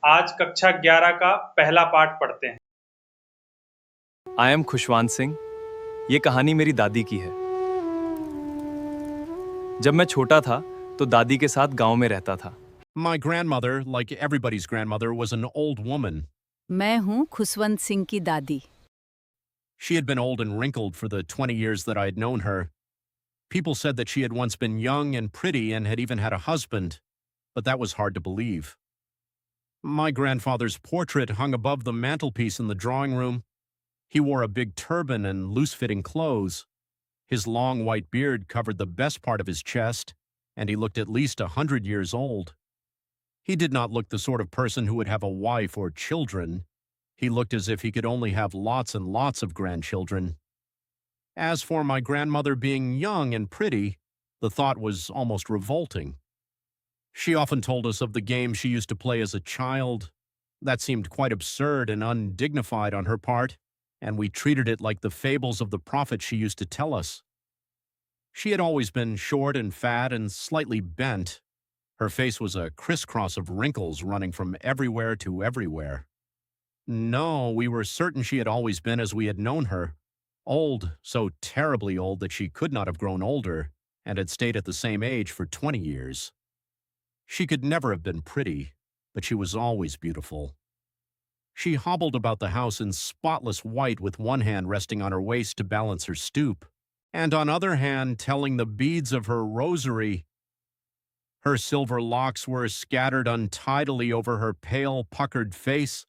आज कक्षा 11 का पहला पाठ पढ़ते हैं। I am Khushwant Singh. ये कहानी मेरी दादी की है। जब मैं छोटा था तो दादी के साथ गांव में रहता था। My grandmother, like everybody's grandmother, was an old woman. मैं हूँ खुशवंत सिंह की दादी। She had been old and wrinkled for the 20 years that I had known her. People said that she had once been young and pretty and had even had a husband, but that was hard to believe. My grandfather's portrait hung above the mantelpiece in the drawing room. He wore a big turban and loose-fitting clothes. His long white beard covered the best part of his chest, and he looked at least 100 years old. He did not look the sort of person who would have a wife or children. He looked as if he could only have lots and lots of grandchildren. As for my grandmother being young and pretty, the thought was almost revolting. She often told us of the games she used to play as a child. That seemed quite absurd and undignified on her part, and we treated it like the fables of the prophet she used to tell us. She had always been short and fat and slightly bent. Her face was a crisscross of wrinkles running from everywhere to everywhere. No, we were certain she had always been as we had known her. Old, so terribly old that she could not have grown older, and had stayed at the same age for 20 years. She could never have been pretty, but she was always beautiful. She hobbled about the house in spotless white with one hand resting on her waist to balance her stoop, and on other hand telling the beads of her rosary. Her silver locks were scattered untidily over her pale, puckered face,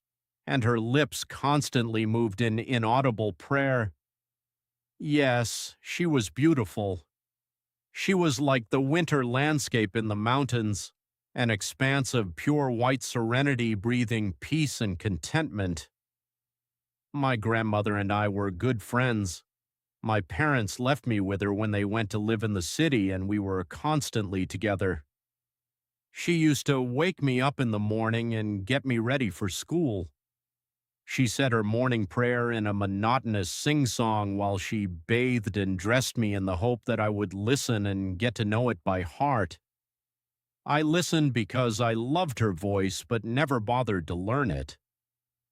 and her lips constantly moved in inaudible prayer. Yes, she was beautiful. She was like the winter landscape in the mountains, an expanse of pure white serenity breathing peace and contentment. My grandmother and I were good friends. My parents left me with her when they went to live in the city, and we were constantly together. She used to wake me up in the morning and get me ready for school. She said her morning prayer in a monotonous sing-song while she bathed and dressed me in the hope that I would listen and get to know it by heart. I listened because I loved her voice but never bothered to learn it.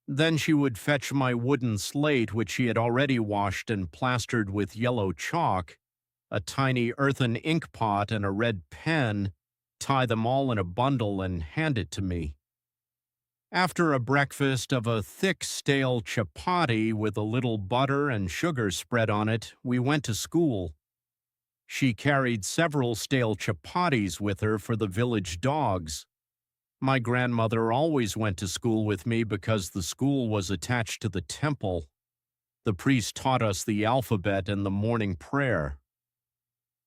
Then she would fetch my wooden slate, which she had already washed and plastered with yellow chalk, a tiny earthen ink pot, and a red pen, tie them all in a bundle, and hand it to me. After a breakfast of a thick, stale chapati with a little butter and sugar spread on it, we went to school. She carried several stale chapatis with her for the village dogs. My grandmother always went to school with me because the school was attached to the temple. The priest taught us the alphabet and the morning prayer.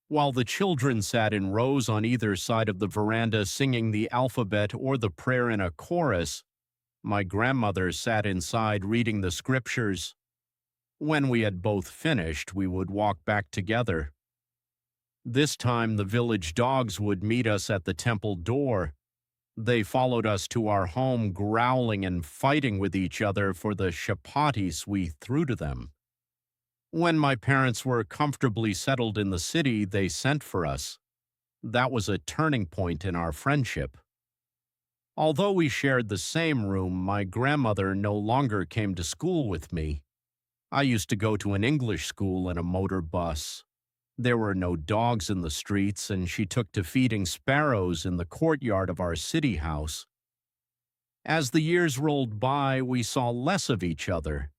While the children sat in rows on either side of the veranda singing the alphabet or the prayer in a chorus, my grandmother sat inside reading the scriptures. When we had both finished, we would walk back together. This time the village dogs would meet us at the temple door. They followed us to our home, growling and fighting with each other for the chapatis we threw to them. When my parents were comfortably settled in the city, they sent for us. That was a turning point in our friendship. Although we shared the same room, my grandmother no longer came to school with me. I used to go to an English school in a motor bus. There were no dogs in the streets, and she took to feeding sparrows in the courtyard of our city house. As the years rolled by, we saw less of each other.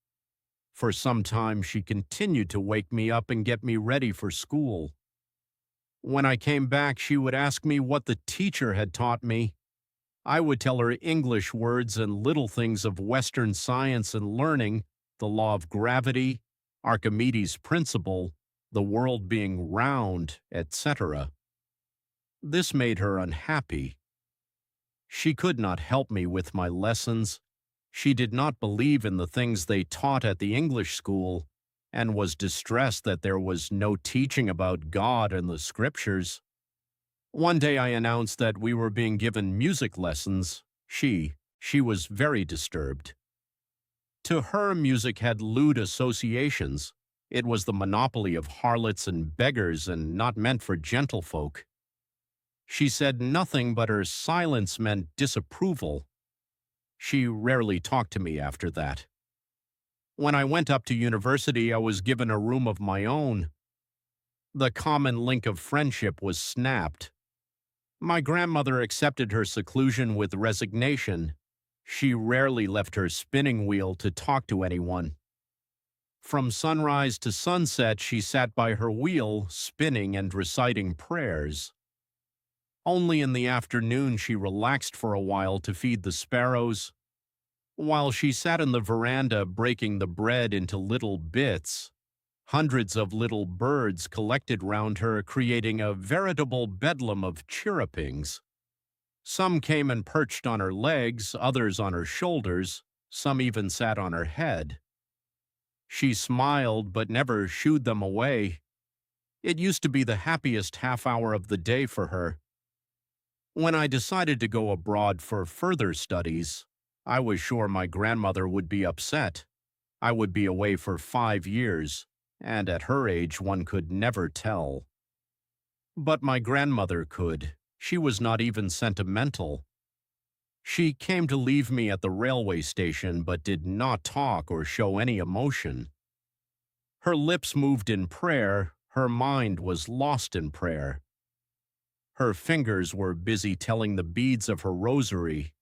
For some time, she continued to wake me up and get me ready for school. When I came back, she would ask me what the teacher had taught me. I would tell her English words and little things of Western science and learning, the law of gravity, Archimedes' principle, the world being round, etc. This made her unhappy. She could not help me with my lessons. She did not believe in the things they taught at the English school, and was distressed that there was no teaching about God and the scriptures. One day I announced that we were being given music lessons. She was very disturbed. To her, music had lewd associations. It was the monopoly of harlots and beggars and not meant for gentlefolk. She said nothing, but her silence meant disapproval. She rarely talked to me after that. When I went up to university, I was given a room of my own. The common link of friendship was snapped. My grandmother accepted her seclusion with resignation. She rarely left her spinning wheel to talk to anyone. From sunrise to sunset, she sat by her wheel, spinning and reciting prayers. Only in the afternoon she relaxed for a while to feed the sparrows. While she sat in the veranda breaking the bread into little bits, hundreds of little birds collected round her, creating a veritable bedlam of chirrupings. Some came and perched on her legs, others on her shoulders, some even sat on her head. She smiled but never shooed them away. It used to be the happiest half hour of the day for her. When I decided to go abroad for further studies, I was sure my grandmother would be upset. I would be away for 5 years, and at her age one could never tell. But my grandmother could. She was not even sentimental. She came to leave me at the railway station but did not talk or show any emotion. Her lips moved in prayer, her mind was lost in prayer. Her fingers were busy telling the beads of her rosary.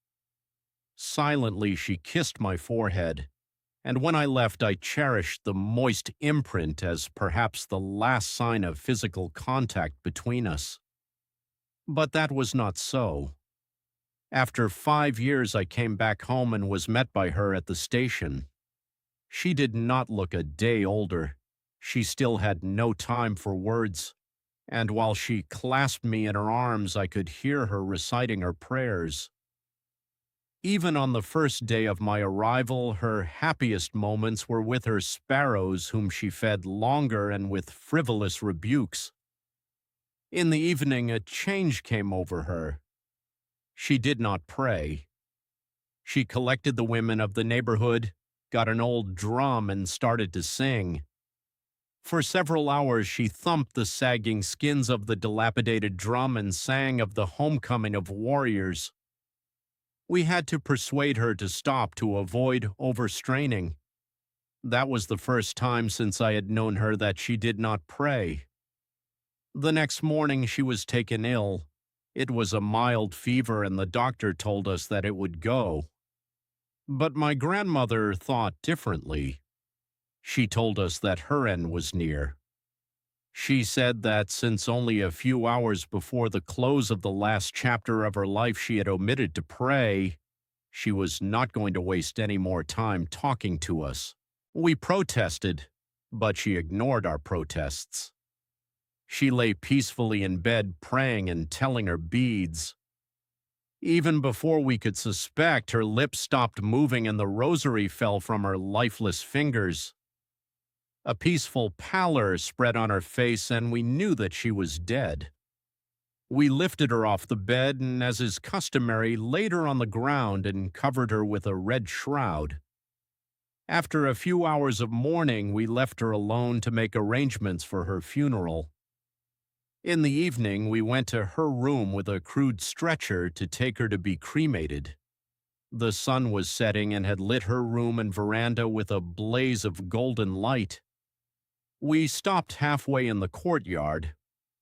Silently she kissed my forehead, and when I left I cherished the moist imprint as perhaps the last sign of physical contact between us. But that was not so. After 5 years I came back home and was met by her at the station. She did not look a day older. She still had no time for words, and while she clasped me in her arms I could hear her reciting her prayers. Even on the first day of my arrival, her happiest moments were with her sparrows, whom she fed longer and with frivolous rebukes. In the evening, a change came over her. She did not pray. She collected the women of the neighborhood, got an old drum, and started to sing. For several hours she thumped the sagging skins of the dilapidated drum and sang of the homecoming of warriors. We had to persuade her to stop to avoid overstraining. That was the first time since I had known her that she did not pray. The next morning she was taken ill. It was a mild fever and the doctor told us that it would go. But my grandmother thought differently. She told us that her end was near. She said that since only a few hours before the close of the last chapter of her life she had omitted to pray, she was not going to waste any more time talking to us. We protested, but she ignored our protests. She lay peacefully in bed praying and telling her beads. Even before we could suspect, her lips stopped moving and the rosary fell from her lifeless fingers. A peaceful pallor spread on her face, and we knew that she was dead. We lifted her off the bed and, as is customary, laid her on the ground and covered her with a red shroud. After a few hours of mourning, we left her alone to make arrangements for her funeral. In the evening, we went to her room with a crude stretcher to take her to be cremated. The sun was setting and had lit her room and veranda with a blaze of golden light. We stopped halfway in the courtyard,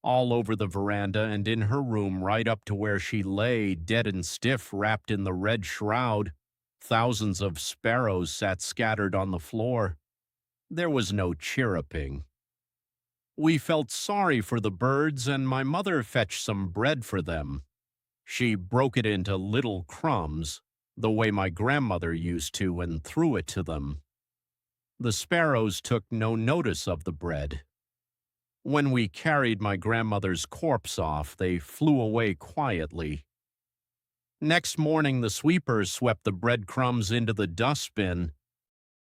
all over the veranda and in her room right up to where she lay, dead and stiff, wrapped in the red shroud. Thousands of sparrows sat scattered on the floor. There was no chirruping. We felt sorry for the birds, and my mother fetched some bread for them. She broke it into little crumbs, the way my grandmother used to, and threw it to them. The sparrows took no notice of the bread. When we carried my grandmother's corpse off, they flew away quietly. Next morning, the sweepers swept the breadcrumbs into the dustbin,